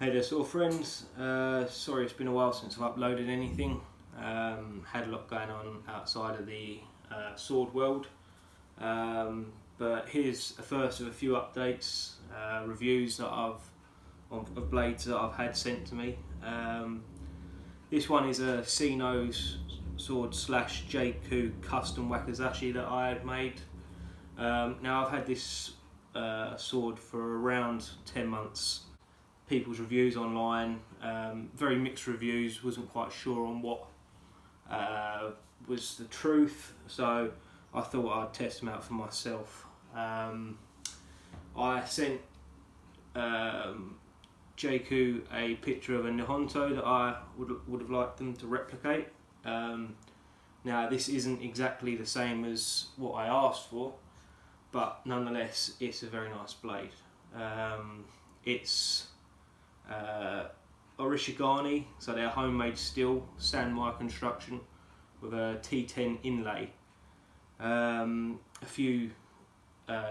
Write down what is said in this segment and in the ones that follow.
Hey there, sort of friends. Sorry it's been a while since I've uploaded anything. Had a lot going on outside of the sword world. But here's a first of a few updates, reviews that of blades that I've had sent to me. This one is a Sinosword / Jkoo custom Wakizashi that I had made. Now I've had this sword for around 10 months. People's reviews online, very mixed reviews, wasn't quite sure on what was the truth, so I thought I'd test them out for myself. I sent Jkoo a picture of a Nihonto that I would have liked them to replicate. Now this isn't exactly the same as what I asked for, but nonetheless it's a very nice blade. It's Orishigane, so they're homemade steel, Sanmai construction with a T10 inlay. A few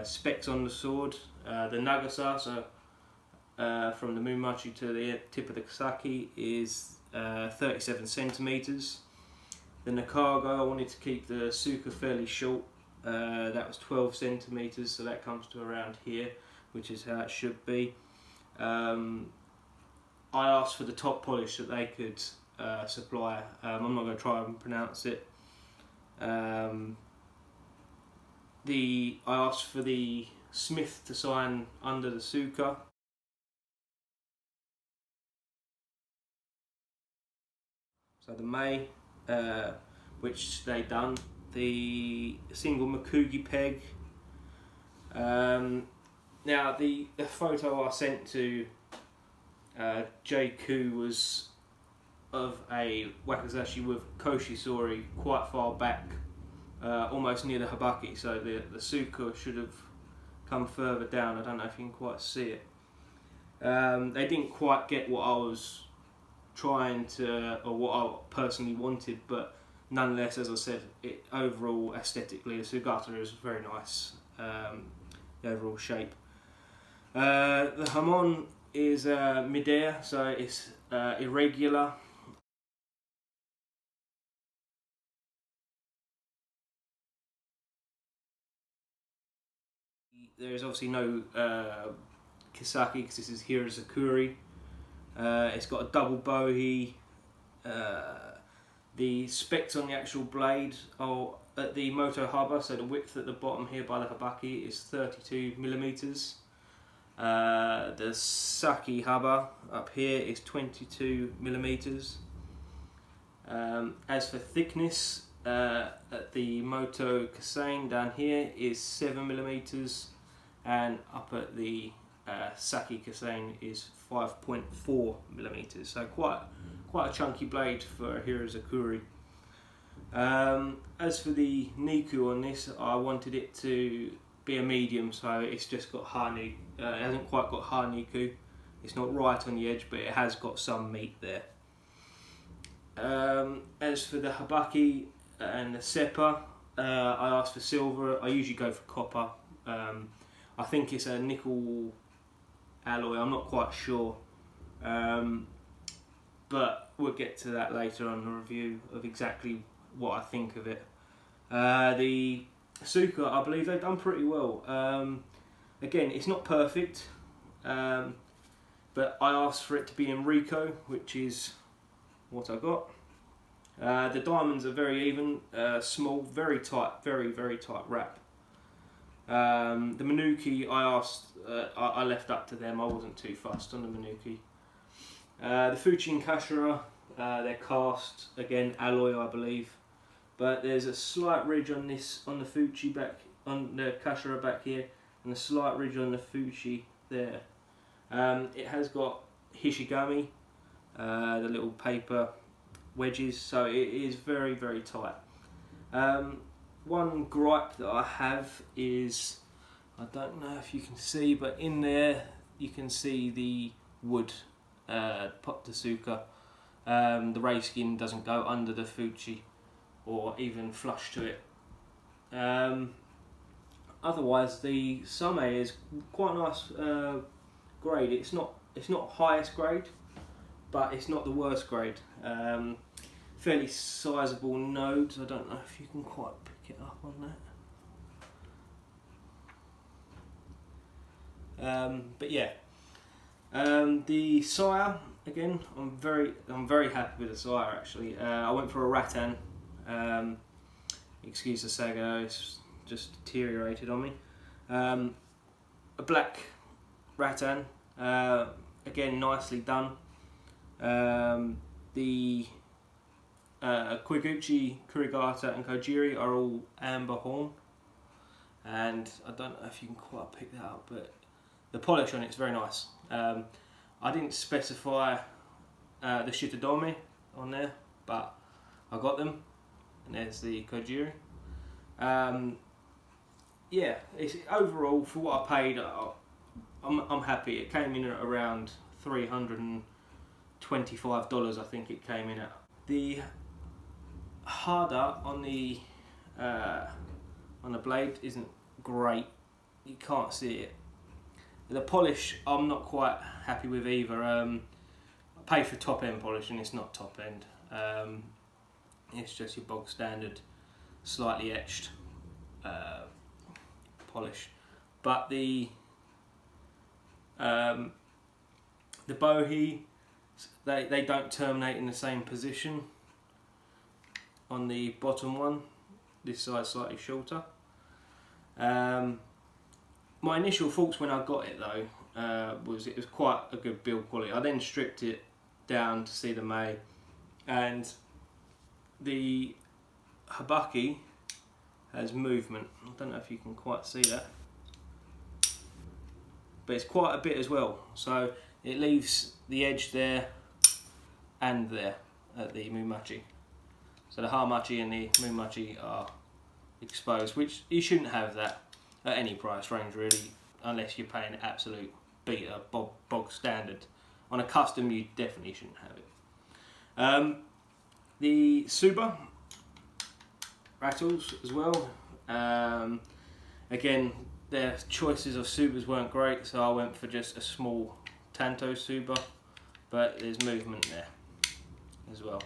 specs on the sword. The Nagasa, so from the Mumachi to the tip of the Kasaki, is 37 centimeters. The Nakago, I wanted to keep the Tsuka fairly short. That was 12 centimeters, so that comes to around here, which is how it should be. I asked for the top polish that they could supply. I'm not going to try and pronounce it. I asked for the smith to sign under the Tsuka. So the Mei, which they done. The single Makugi peg. Now the photo I sent to Jkoo was of a Wakizashi with Koshisori quite far back, almost near the Habaki, so the Tsuka should have come further down. I don't know if you can quite see it. They didn't quite get what I was trying to, or what I personally wanted, but nonetheless, as I said, overall aesthetically the Sugata is very nice, the overall shape. The Hamon is mid-air, so it's irregular. There is obviously no Kisaki because this is Hirazakuri. It's got a double bohie. The specs on the actual blade are at the Moto Haba, so the width at the bottom here by the Habaki is 32 millimeters. The Saki Haba up here is 22 millimeters. As for thickness, at the Moto Kasane down here is 7 millimeters, and up at the Saki Kasane is 5.4 millimeters. So quite a chunky blade for a Hirazakuri. As for the Niku on this, I wanted it to be a medium, so it's just got Hani. It hasn't quite got Haniku. It's not right on the edge, but it has got some meat there. As for the Habaki and the Seppa, I asked for silver. I usually go for copper. I think it's a nickel alloy, I'm not quite sure. But we'll get to that later on the review of exactly what I think of it. The Tsuka, I believe they've done pretty well. Again, it's not perfect, but I asked for it to be in Rico, which is what I got. The diamonds are very even, small, very tight, very tight wrap. The Manuki, I left up to them. I wasn't too fussed on the Manuki. The Fuchi and Kashira, they're cast, again alloy I believe, but there's a slight ridge on the Fuchi back, on the Kashira back here, and a slight ridge on the Fuchi there. It has got Hishigami, the little paper wedges, so it is very tight. One gripe that I have is, I don't know if you can see, but in there you can see the wood pot Tsuka. The ray skin doesn't go under the Fuchi or even flush to it. Otherwise the Same is quite a nice grade. It's not highest grade, but it's not the worst grade. Fairly sizable nodes. I don't know if you can quite pick it up on that. But yeah, the sire again. I'm very happy with the sire actually. I went for a rattan. Excuse the sago, it's just deteriorated on me. A black rattan, again nicely done. The Kiguchi, Kurigata and Kojiri are all amber horn, and I don't know if you can quite pick that up, but the polish on it is very nice. I didn't specify the Shitodome on there, but I got them, and there's the Kojiri. Yeah, it's, overall for what I paid, I'm happy. It came in at around $325, I think it came in at. The harder on the blade isn't great. You can't see it. The polish I'm not quite happy with either. I paid for top end polish and it's not top end. It's just your bog standard, slightly etched polish. But the bohea, they don't terminate in the same position on the bottom one. This side's slightly shorter. My initial thoughts when I got it though was it was quite a good build quality. I then stripped it down to see the May, and the habaki has movement. I don't know if you can quite see that, but it's quite a bit as well. So it leaves the edge there and there at the mumachi. So the hamachi and the mumachi are exposed, which you shouldn't have that at any price range really, unless you're paying absolute beta bog standard. On a custom you definitely shouldn't have it. The Suba rattles as well. Again, their choices of Subas weren't great, so I went for just a small Tanto Suba, but there's movement there as well.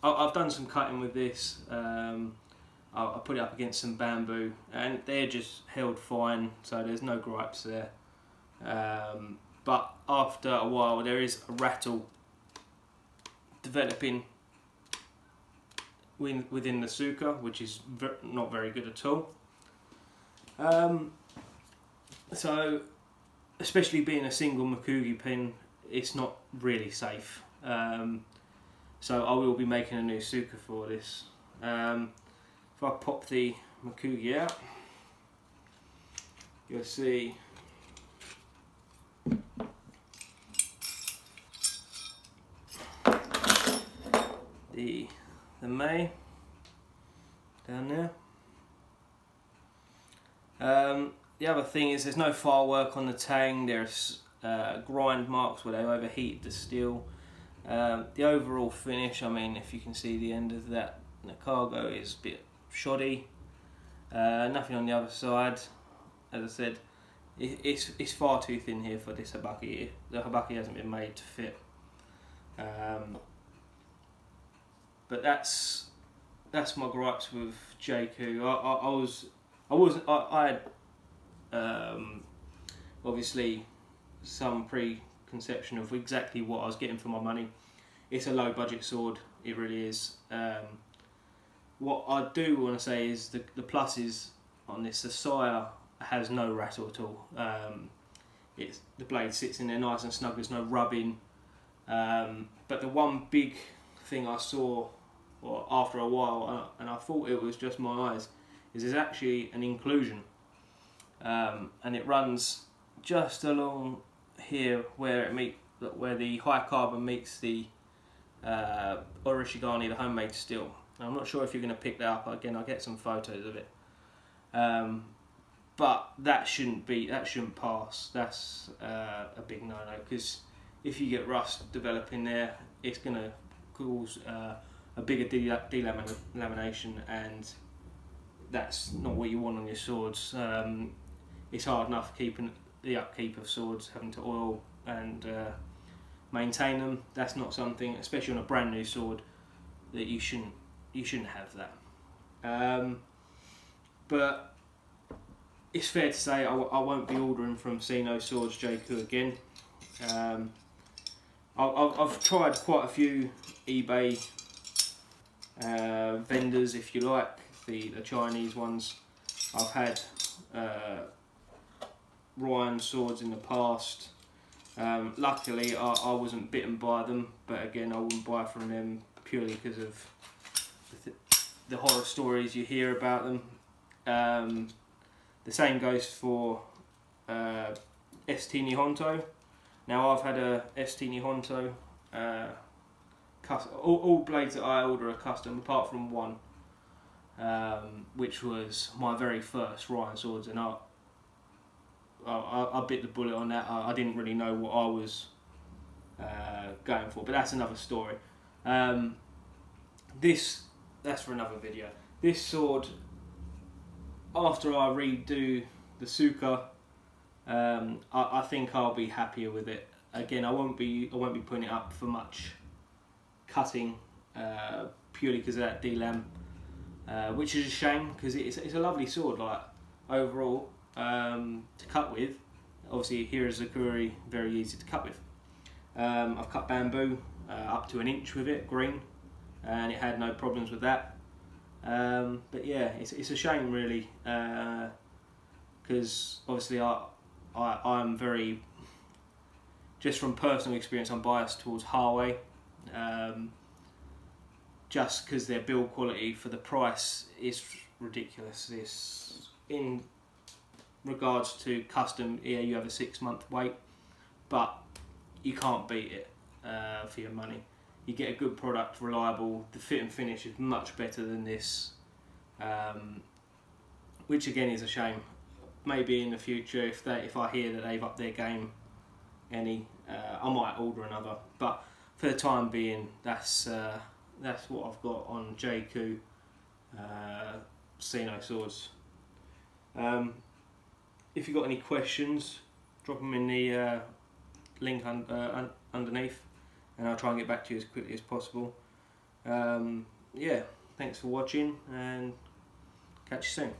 I've done some cutting with this. I put it up against some bamboo and they're just held fine, so there's no gripes there. But after a while there is a rattle developing within the suka, which is not very good at all. So especially being a single Makugi pin, it's not really safe. So I will be making a new suka for this. If I pop the Makugi out, you'll see the May down there. The other thing is there's no firework on the tang. There's grind marks where they overheated the steel. The overall finish, I mean, if you can see the end of that, the cargo is a bit shoddy. Nothing on the other side. As I said, it's far too thin here for this habaki. The habaki hasn't been made to fit. But that's my gripes with Jkoo. I had obviously some preconception of exactly what I was getting for my money. It's a low budget sword, it really is. What I do want to say is the pluses on this, the sire has no rattle at all. The blade sits in there nice and snug, there's no rubbing. But the one big thing I saw after a while, and I thought it was just my eyes, is there's actually an inclusion. And it runs just along here where the high carbon meets the Orishigane, the homemade steel. I'm not sure if you're going to pick that up. Again, I'll get some photos of it. But that shouldn't pass. That's a big no-no, because if you get rust developing there, it's going to cause a bigger delamination, and that's not what you want on your swords. it's hard enough keeping the upkeep of swords, having to oil and maintain them. That's not something, especially on a brand new sword, that you shouldn't have that. But it's fair to say I won't be ordering from Sinosword Jkoo again. I've tried quite a few eBay vendors, if you like, the Chinese ones. I've had Ryan swords in the past. Luckily I wasn't bitten by them, but again I wouldn't buy from them purely because of the horror stories you hear about them. The same goes for ST Nihonto. Now I've had a ST Nihonto, all blades that I order are custom apart from one, which was my very first Ryan swords, and I bit the bullet on that. I didn't really know what I was going for, but that's another story. That's for another video. This sword, after I redo the Suka, I think I'll be happier with it. Again, I won't be putting it up for much cutting, purely because of that D-lam, which is a shame because it's a lovely sword, like overall, to cut with. Obviously here is Zakuri, very easy to cut with. I've cut bamboo up to 1 inch with it, green, and it had no problems with that. But yeah, it's a shame really, because obviously I'm very, just from personal experience, I'm biased towards Harway, just because their build quality for the price is ridiculous. It's in regards to custom, yeah, you have a 6-month wait, but you can't beat it for your money. You get a good product, reliable. The fit and finish is much better than this, which again is a shame. Maybe in the future, if I hear that they've upped their game any, I might order another. But for the time being, that's what I've got on Jkoo Sinoswords. If you've got any questions, drop them in the link underneath, and I'll try and get back to you as quickly as possible. Yeah, thanks for watching, and catch you soon.